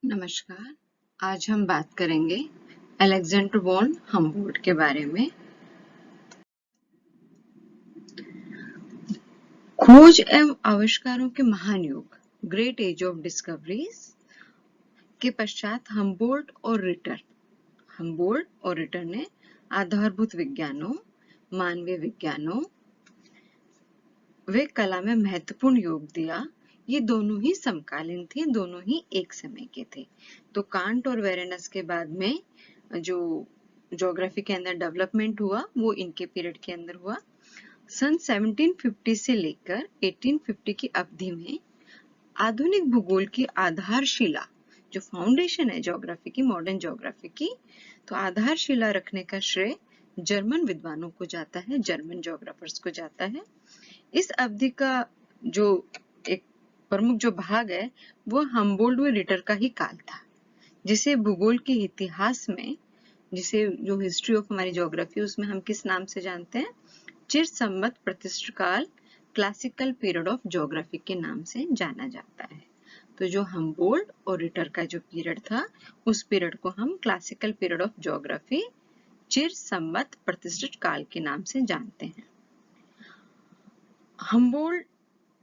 नमस्कार। आज हम बात करेंगे अलेक्जेंडर वॉन हम्बोल्ट के बारे में। खोज एवं आविष्कारों के महान युग, ग्रेट एज ऑफ डिस्कवरीज के पश्चात हम्बोल्ट और रिटर ने आधारभूत विज्ञानों, मानवीय विज्ञानों वे कला में महत्वपूर्ण योग दिया। ये दोनों ही समकालीन थे, दोनों ही एक समय के थे। तो कांट और वेरेनस के बाद में जो ज्योग्राफी के अंदर डेवलपमेंट हुआ वो इनके पीरियड के अंदर हुआ। सन 1750 से लेकर 1850 की अवधि में आधुनिक भूगोल की आधारशिला, जो फाउंडेशन है ज्योग्राफी की, मॉडर्न ज्योग्राफी की, तो आधारशिला रखने का श्रेय जर्मन विद्वानों को जाता है, जर्मन ज्योग्राफर्स को जाता है। इस अवधि का जो एक प्रमुख जो भाग है वो हम्बोल्ट व रिटर का ही काल था, जिसे भूगोल के इतिहास में, जिसे जो हिस्ट्री ऑफ हमारी ज्योग्राफी उसमें हम किस नाम से जानते हैं, चिर संवत प्रतिष्ठ काल, क्लासिकल पीरियड ऑफ ज्योग्राफी के नाम से जाना जाता है। तो जो हम्बोल्ट और रिटर का जो पीरियड था उस पीरियड को हम क्लासिकल पीरियड ऑफ ज्योग्राफी, चिर संवत प्रतिष्ठित काल के नाम से जानते हैं। हम्बोल्ट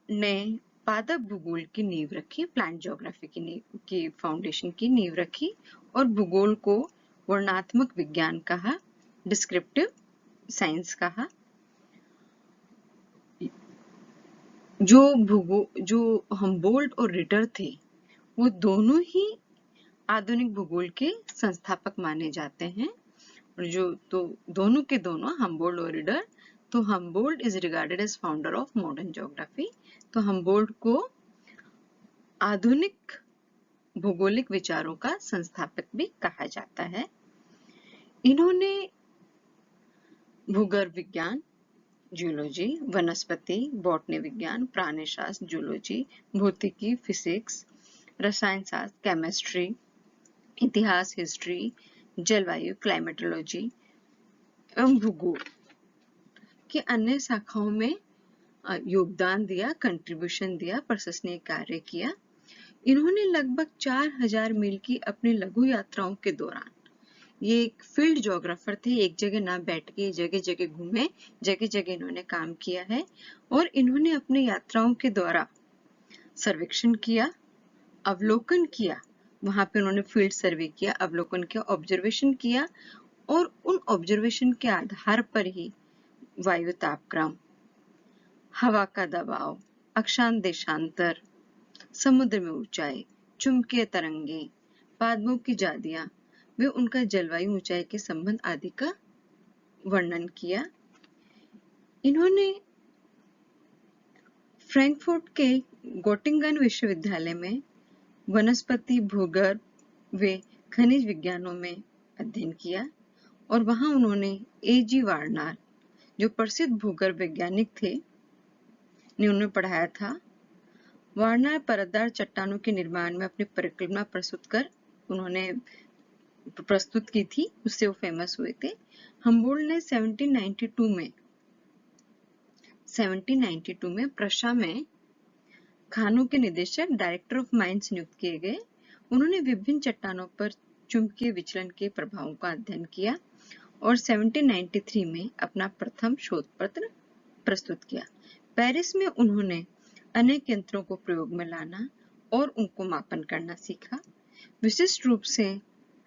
ने पादप भूगोल की नींव रखी, प्लांट ज्योग्राफी की फाउंडेशन की नींव रखी, और भूगोल को वर्णनात्मक विज्ञान कहा, डिस्क्रिप्टिव साइंस कहा। जो हम्बोल्ट और रिटर थे वो दोनों ही आधुनिक भूगोल के संस्थापक माने जाते हैं। और दोनों के दोनों, हम्बोल्ट और रिटर, तो Humboldt is regarded as founder of modern geography. तो हम्बोल्ट को आधुनिक भौगोलिक विचारों का संस्थापक भी कहा जाता है। इन्होंने भूगर्भ विज्ञान, जियोलॉजी, वनस्पति, बॉटनी विज्ञान, प्राणिशास्त्र, जूलॉजी, भौतिकी, फिजिक्स, रसायन शास्त्र, केमिस्ट्री, इतिहास, हिस्ट्री, जलवायु, क्लाइमेटोलॉजी एवं भूगोल की अन्य शाखाओं में योगदान दिया, कंट्रीब्यूशन दिया, प्रशंसनीय कार्य किया। इन्होंने लगभग 4000 मील की अपनी लघु यात्राओं के दौरान, ये एक फील्ड ज्योग्राफर थे, एक जगह ना बैठ के जगह जगह घूमे, जगह जगह इन्होंने काम किया है। और इन्होंने अपनी यात्राओं के द्वारा सर्वेक्षण किया, अवलोकन किया, वहां पे उन्होंने फील्ड सर्वे किया, अवलोकन किया, ऑब्जर्वेशन किया, और उन ऑब्जर्वेशन के आधार पर ही वायु तापक्रम, हवा का दबाव, अक्षांश देशांतर, समुद्र में ऊंचाई, चुंबकीय तरंगे, पादपों की जातियां, वे उनका जलवायु, ऊंचाई के संबंध आदि का वर्णन किया। इन्होंने फ्रैंकफर्ट के गोटिंगन विश्वविद्यालय में वनस्पति, भूगर्भ व खनिज विज्ञानों में अध्ययन किया, और वहां उन्होंने A.G. वार्नर, जो प्रसिद्ध भूगर्भ वैज्ञानिक थे, ने उन्हें पढ़ाया था। वार्नर परतदार चट्टानों के निर्माण में अपनी परिकल्पना उन्होंने प्रस्तुत की थी, उससे वो फेमस हुए थे। हम्बोल्ट ने 1792 में प्रशा में खानों के निदेशक, डायरेक्टर ऑफ माइंस नियुक्त किए गए। उन्होंने विभिन्न चट्टानों पर चुंबकीय विचलन के प्रभावों का अध्ययन किया और 1793 में अपना प्रथम शोध पत्र प्रस्तुत किया। पेरिस में उन्होंने अनेक यंत्रों को प्रयोग में लाना और उनको मापन करना सीखा। विशिष्ट रूप से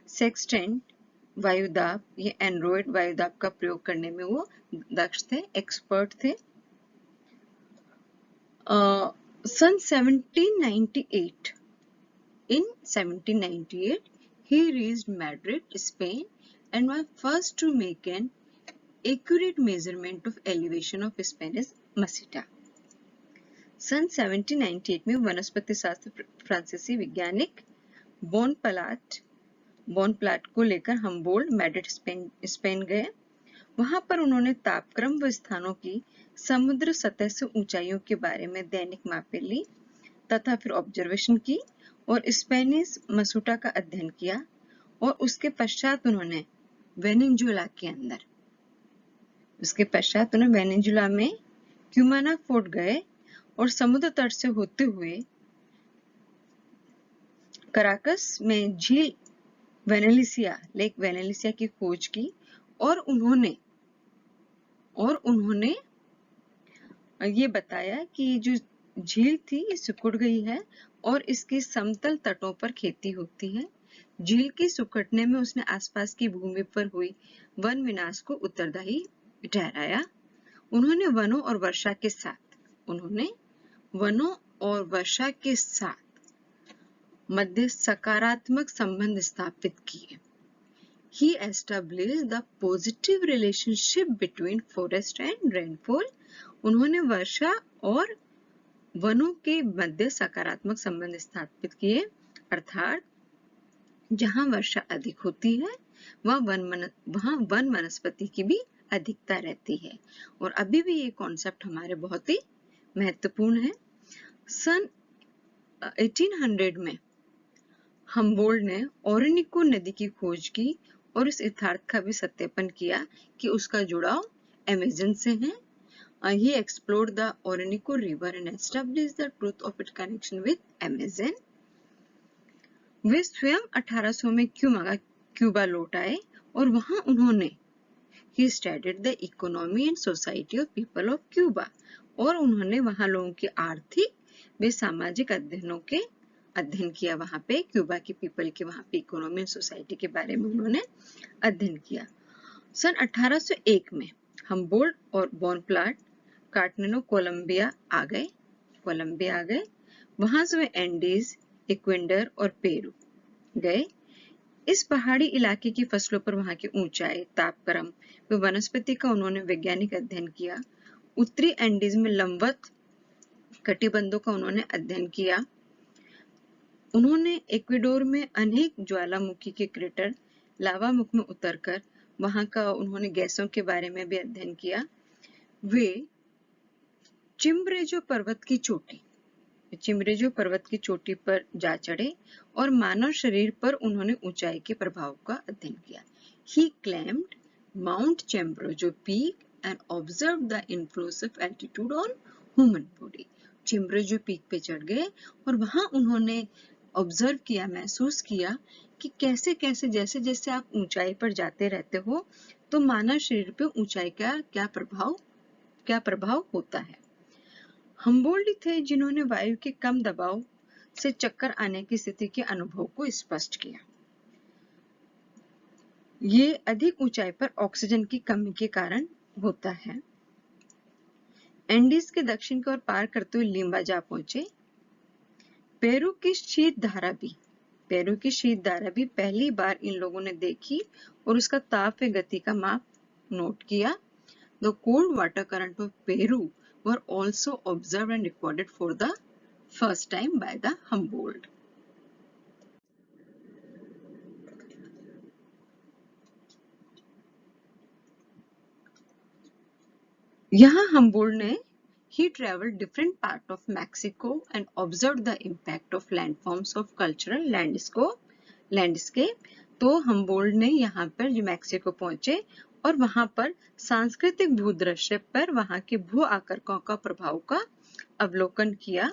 सेक्सटेंट, वायुदाब, ये एंड्रॉइड वायुदाब का प्रयोग करने में वो दक्ष थे, एक्सपर्ट थे। सन 1798, in 1798 he reached Madrid, Spain, and was first to make an accurate measurement of elevation of Spanish Meseta. सन 1798 में वनस्पति शास्त्र फ्रांसीसी वैज्ञानिक बोनप्लाट को लेकर हम्बोल्ट मैड्रिड स्पेन गए। वहां पर उन्होंने तापक्रम व स्थानों की समुद्र सतह से ऊंचाइयों के बारे में दैनिक मापें ली तथा फिर ऑब्जर्वेशन की और स्पेनिश मसूटा का अध्ययन किया। और उसके पश्चात उन्होंने वेनेजुएला में क्यूमाना फोर्ट गए और समुद्र तट से होते हुए कराकस में झील वेनेलिसिया, लेक वेनेलिसिया की खोज की और उन्होंने ये बताया कि जो झील थी ये सिकुड़ गई है और इसके समतल तटों पर खेती होती है। झील के सिकुड़ने में उसने आसपास की भूमि पर हुई वन विनाश को उत्तरदायी ठहराया। उन्होंने वनों और वर्षा के साथ मध्य सकारात्मक संबंध स्थापित किए। He established the positive relationship between forest and rainfall. उन्होंने वर्षा और वनों के मध्य सकारात्मक संबंध स्थापित किए, अर्थात जहां वर्षा अधिक होती है वहां वन वनस्पति की भी अधिकता रहती है। और अभी भी ये कॉन्सेप्ट हमारे बहुत ही महत्वपूर्ण है। सन 1800 में हम्बोल्ट ने ओरिनिको नदी की खोज की और इस यथार्थ का भी सत्यापन किया कि उसका जुड़ाव अमेज़न से है। He explored the Orinoco River and established the truth of its connection with Amazon. वे स्वयं 1800 में क्यूबा लौट आए और वहां उन्होंने He studied the economy and society of people of Cuba. और उन्होंने वहां लोगों के आर्थिक व सामाजिक अध्ययन किया। वहां पे क्यूबा के पीपल के वहां पे इकोनॉमी एंड सोसाइटी के बारे में उन्होंने अध्ययन किया। सन 1801 में हम्बोल्ट और बोनप्लाट कार्टिनो कोलंबिया आ गए। वहां से वे एंडीज, इक्वेडर और पेरू गए। इस पहाड़ी इलाके की फसलों पर वहां की ऊंचाई, तापक्रम व वनस्पति का उन्होंने वैज्ञानिक अध्ययन किया। उत्तरी एंडीज में लंबवत कटिबंधों का उन्होंने अध्ययन किया। उन्होंने इक्वेडोर में अनेक ज्वालामुखी के क्रेटर लावा मुख में उतरकर वहां का उन्होंने गैसों के बारे में भी अध्ययन किया। वे चिम्ब्रेजो पर्वत की चोटी पर जा चढ़े और मानव शरीर पर उन्होंने ऊंचाई के प्रभाव का अध्ययन किया। He climbed Mount Chimborazo peak and observed the influence of altitude on human body. Chimborazo peak पे चढ़ गए और वहां उन्होंने ऑब्जर्व किया, महसूस किया कि कैसे कैसे जैसे जैसे आप ऊंचाई पर जाते रहते हो तो मानव शरीर पे ऊंचाई का क्या प्रभाव होता है। हम्बोल्ट थे जिन्होंने वायु के कम दबाव से चक्कर आने की स्थिति के अनुभव को स्पष्ट किया। ये अधिक ऊंचाई पर ऑक्सीजन की कमी के कारण होता है। एंडीज के दक्षिण की ओर पार करते हुए लिम्बा जा पहुंचे। पेरू की शीत धारा भी पहली बार इन लोगों ने देखी और उसका ताप व गति का माप नोट किया। The cold water current of Peru were also observed and recorded for the first time by the Humboldt. यहाँ Humboldt ने he traveled different part of Mexico and observed the impact of landforms of cultural landscape. तो Humboldt ने यहाँ पर जो Mexico पहुंचे और वहां पर सांस्कृतिक भूदृश्य पर वहां के भू आकर्षकों का प्रभाव का अवलोकन किया।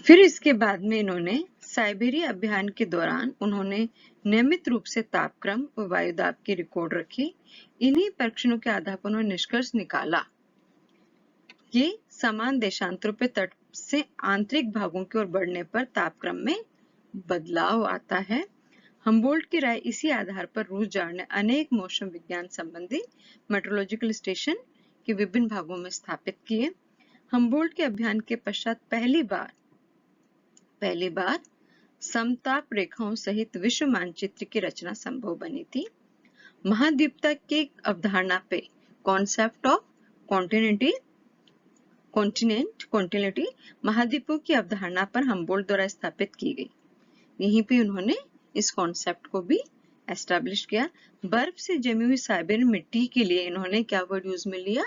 फिर इसके बाद में इन्होंने साइबेरिया अभियान के दौरान उन्होंने नियमित रूप से तापक्रम और वायुदाब की रिकॉर्ड रखी। इन्हीं परीक्षणों के आधार पर उन्होंने निष्कर्ष निकाला कि समान देशांतरों पर तट से आंतरिक भागों की ओर बढ़ने पर तापक्रम में बदलाव आता है। हम्बोल्ट की राय इसी आधार पर रूस जार ने अनेक मौसम विज्ञान संबंधी मेट्रोलॉजिकल स्टेशन के विभिन्न भागों में स्थापित किए। हम्बोल्ट के अभियान के पश्चात पहली बार समताप रेखाओं सहित विश्व मानचित्र की रचना संभव बनी थी। महाद्वीपता के अवधारणा पे कॉन्सेप्ट ऑफ कॉन्टिनेंटी महाद्वीपों की अवधारणा पर हम्बोल्ट द्वारा स्थापित की गई। यहीं पे उन्होंने इस कॉन्सेप्ट को भी एस्टैब्लिश किया। बर्फ से जमी हुई साइबेरियन मिट्टी के लिए इन्होंने क्या वर्ड यूज में लिया?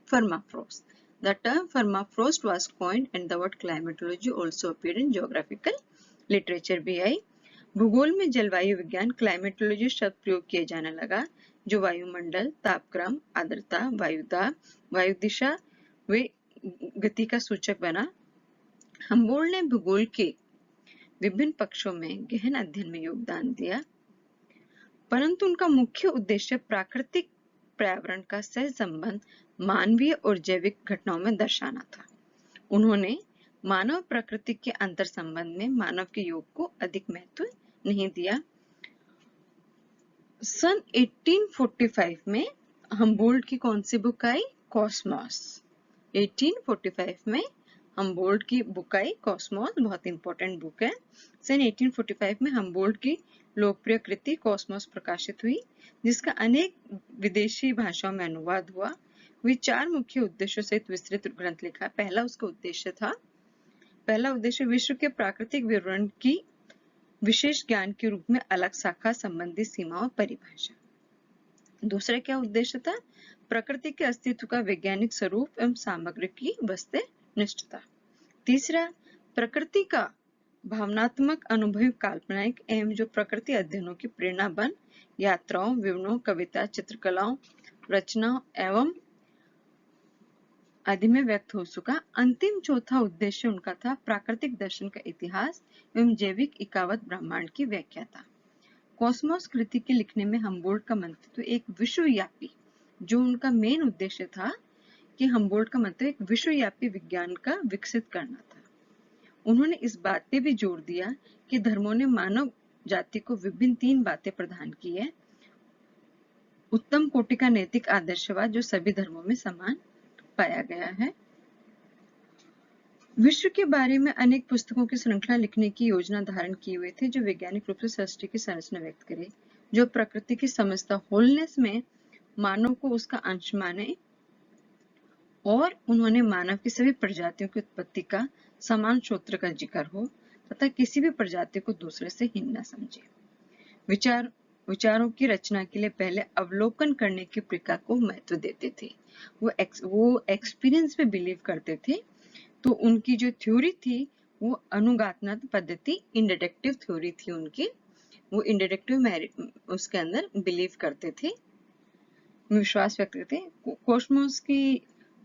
Permafrost. The term permafrost was coined and the word climatology also appeared in geographical literature भी आई। भूगोल में जलवायु विज्ञान क्लाइमेटोलॉजी शब्द प्रयोग किया जाने लगा, जो वायुमंडल, तापक्रम, आर्द्रता, वायुदाब, वायु दिशा वे गति का सूचक बना। हम्बोल्ट ने भूगोल के विभिन्न पक्षों में गहन अध्ययन में योगदान दिया, परंतु उनका मुख्य उद्देश्य प्राकृतिक पर्यावरण का सह संबंध मानवीय और जैविक घटनाओं में दर्शाना था। उन्होंने मानव प्रकृति के अंतर संबंध में मानव के योग को अधिक महत्व नहीं दिया। सन 1845 में हम्बोल्ट की कौन सी बुक आई? कॉस्मोस। 1845 में हम्बोल्ट की बुक आई कॉस्मोस, बहुत इंपॉर्टेंट बुक है। सन 1845 में हम्बोल्ट की लोकप्रिय कृति कॉस्मोस प्रकाशित हुई, जिसका अनेक विदेशी भाषाओं में अनुवाद हुआ। वे 4 मुख्य उद्देश्यों सहित विस्तृत ग्रंथ लिखा। पहला उद्देश्य विश्व के प्राकृतिक विवरण की विशेष ज्ञान के रूप में अलग शाखा संबंधी सीमा और परिभाषा। दूसरा क्या उद्देश्य था? प्रकृति के अस्तित्व का वैज्ञानिक स्वरूप एवं सामग्री की वस्तुनिष्ठता। तीसरा, प्रकृति का भावनात्मक अनुभव काल्पनिक एवं जो प्रकृति अध्ययनों की प्रेरणा बन यात्राओं, विवरणों, कविता, चित्रकलाओं, रचनाओं एवं आदि में व्यक्त हो सका। अंतिम चौथा उद्देश्य उनका था प्राकृतिक दर्शन का इतिहास एवं जैविक इकावत ब्रह्मांड की व्याख्या था। कॉस्मोस कृति के लिखने में हम्बोल्ट का मंतव्य एक विश्वव्यापी, जो उनका मेन उद्देश्य था कि हम्बोल्ट का मंतव्य एक विश्वव्यापी विज्ञान का विकसित करना था। उन्होंने इस बात पे भी जोर दिया कि धर्मों ने मानव जाति को विभिन्न 3 बातें प्रदान की है। उत्तम कोटि का नैतिक आदर्शवाद जो सभी धर्मों में समान पाया गया है। विश्व के बारे में अनेक पुस्तकों की श्रृंखला लिखने की योजना धारण किए हुए थे, जो वैज्ञानिक रूप से सृष्टि की संरचना व्यक्त करे, जो प्रकृति की समस्त होलनेस में मानव को उसका अंश माने, और उन्होंने मानव की सभी प्रजातियों की उत्पत्ति का समान सूत्र का जिक्र हो तथा किसी भी प्रजाति को दूसरे से हीन न समझे। विचारों की रचना के लिए पहले अवलोकन करने की प्रक्रिया को महत्व देते थे। वो एक्सपीरियंस पे बिलीव करते थे। तो उनकी जो थ्योरी थी वो अनुगात्मक पद्धति, इंडिडक्टिव थ्योरी थी उनकी। वो इंडिडक्टिव उसके अंदर बिलीव करते थे, विश्वास व्यक्त करते थे। कॉस्मोस की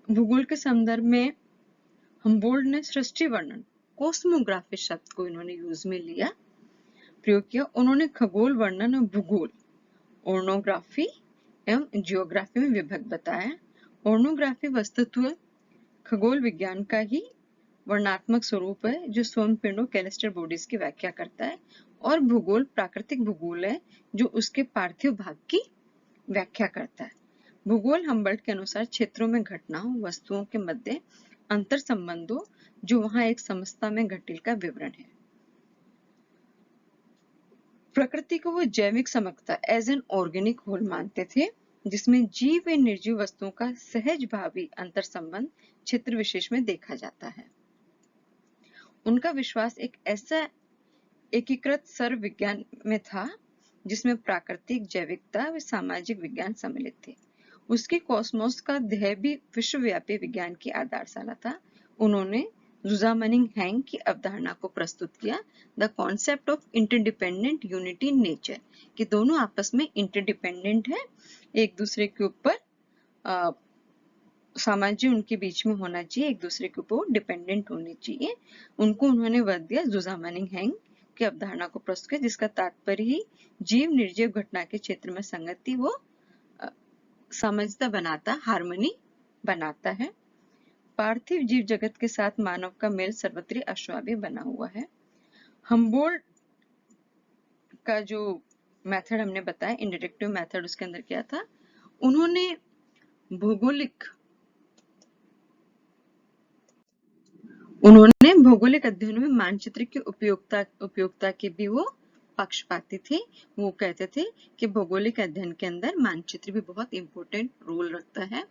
भूगोल के संदर्भ में हम्बोल्ट ने सृष्टि वर्णन, कॉस्मोग्राफी शब्द को इन्होंने यूज में लिया, प्रयोग किया। उन्होंने खगोल वर्णन और भूगोल, ओर्नोग्राफी एवं जियोग्राफी में विभक्त बताया। ओर्नोग्राफी वस्तुतः खगोल विज्ञान का ही वर्णात्मक स्वरूप है, जो स्वयं पिंडों कैलेस्टर बॉडीज की व्याख्या करता है, और भूगोल प्राकृतिक भूगोल है, जो उसके पार्थिव भाग की व्याख्या करता है। भूगोल हम्बोल्ट के अनुसार क्षेत्रों में घटनाओं, वस्तुओं के मध्य अंतर संबंधों, जो वहां एक समस्या में घटित का विवरण है। प्रकृति को वो जैविक समग्रता एज एन ऑर्गेनिक होल मानते थे, जिसमें जीव व निर्जीव वस्तुओं का सहज भावी अंतर संबंध क्षेत्र विशेष में देखा जाता है। उनका विश्वास एक ऐसा एकीकृत सर्व विज्ञान में था जिसमें प्राकृतिक, जैविकता व सामाजिक विज्ञान सम्मिलित थे। उसके कॉस्मोस का ध्येय भी विश्वव्यापी विज्ञान की आधारशिला था। उन्होंने जुजामनिंग हैंग की अवधारणा को प्रस्तुत किया, the concept of interdependent unity in nature, कि दोनों आपस में इंटरडिपेंडेंट है, एक दूसरे के ऊपर सामंजस्य उनके बीच में होना चाहिए, एक दूसरे के ऊपर डिपेंडेंट होने चाहिए। उनको उन्होंने वर्ग दिया जुजामनिंग हैंग की अवधारणा को प्रस्तुत किया, जिसका तात्पर्य ही जीव निर्जीव घटना के क्षेत्र में संगति वो समझता बनाता, हार्मनी बनाता है। पार्थिव जीव जगत के साथ मानव का मेल सर्वत्र अश्वाभ्य बना हुआ है। हम्बोल्ट का जो मेथड हमने बताया, इंडिडक्टिव मेथड, उसके अंदर क्या था? उन्होंने भौगोलिक अध्ययनों में मानचित्र की उपयोगिता के भी वो पक्षपाती थे। वो कहते थे कि भौगोलिक अध्ययन के अंदर मानचित्र भी बहुत इंपॉर्टेंट रोल रखता है,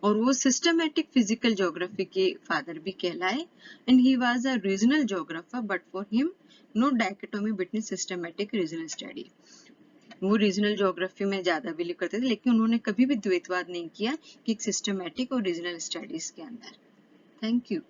और वो सिस्टमैटिक फिजिकल ज्योग्राफी के फादर भी कहलाए। And he was a regional geographer, but for him no dichotomy between systematic regional study. वो रीजनल ज्योग्राफी में ज्यादा बिलीव करते थे, लेकिन उन्होंने कभी भी द्वैतवाद नहीं किया कि सिस्टमैटिक और रीजनल स्टडीज के अंदर। Thank you.